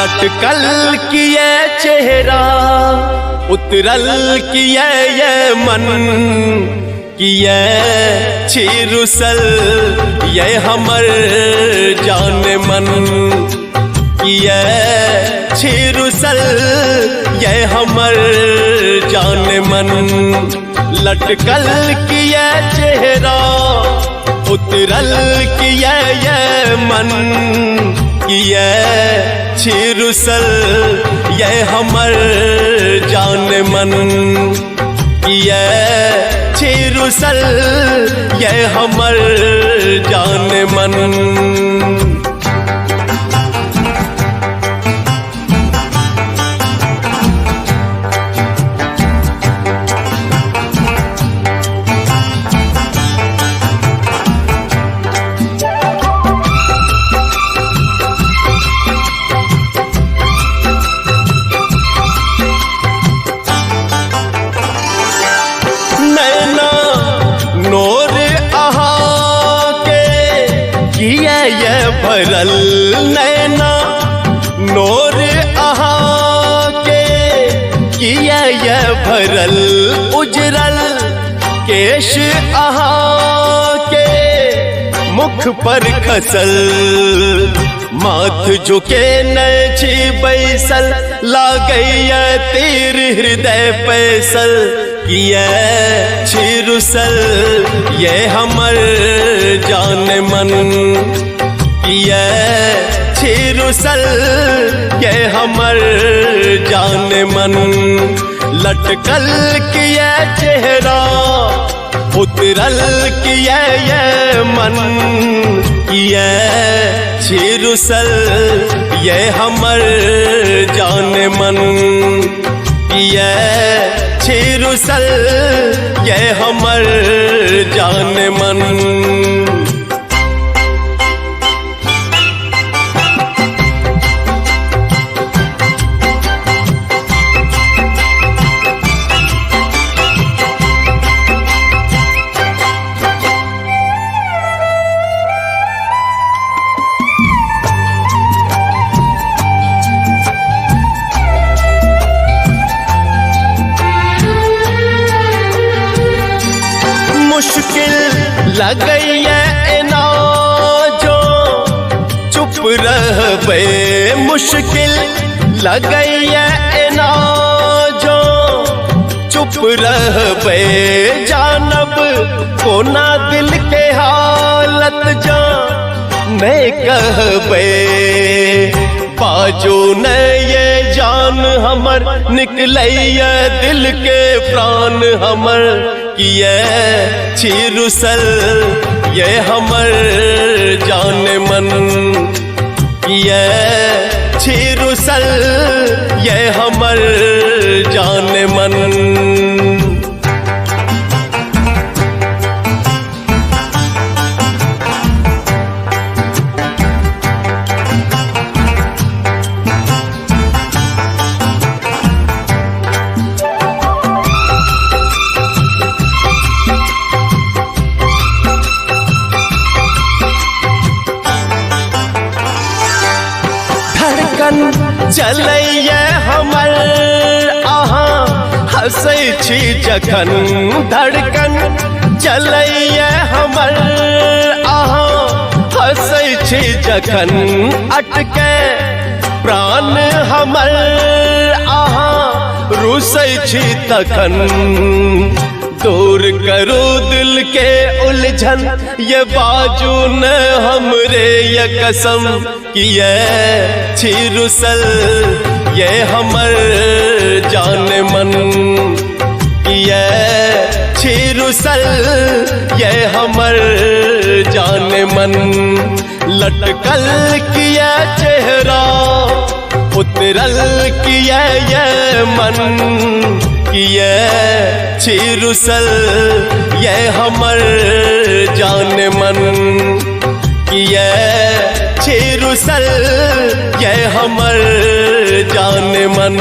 लटकल किए चेहरा उतरल किए ये मन किए छिरुसल ये हमर जान मन किए छिरुसल ये हमर जान मन लटकल किए चेहरा उतरल किए ये मन किए छिरुसल ये हमर जान मन किए छिरुसल ये हमर जान मन भरल नैना नोर आहा के किया ये भरल उजरल केश आहा के मुख पर खसल माथ झुके नछी बैसल लागैया तीर हृदय पैसल किया छिरुसल ये हमर जान मन किए छिरुसल ये हमर जान मन लटकल किए चेहरा उतरल किए ये मन किए छिरुसल ये हमर जान मन किए छिरुसल ये हमर जान मन मुश्किल लगैया ना जो चुप रहबे मुश्किल लगैया ना जो चुप रहबे जानब कोना दिल के हालत जा मैं कहबे बाजू न ये जान हमर निकलैया दिल के प्राण हमर किए छिरुसल ये हमर जान मन किए छिरुसल ये हमर जान मन चलैया हमर आहा हंसै छी जखन धड़कन चलैया हमर आहा हंसै छी जखन अटके प्राण हमर आहा रुसै छी तखन दूर करो दिल के उलझन ये बाजू न हमरे ये कसम किए छिरुसल ये हमर जान मन किए छिरुसल ये हमर जान मन लटकल किए चेहरा उतरल किए ये मन किए छिरुसल ये हमर जान मन किए छिरुसल ये हमर जान मन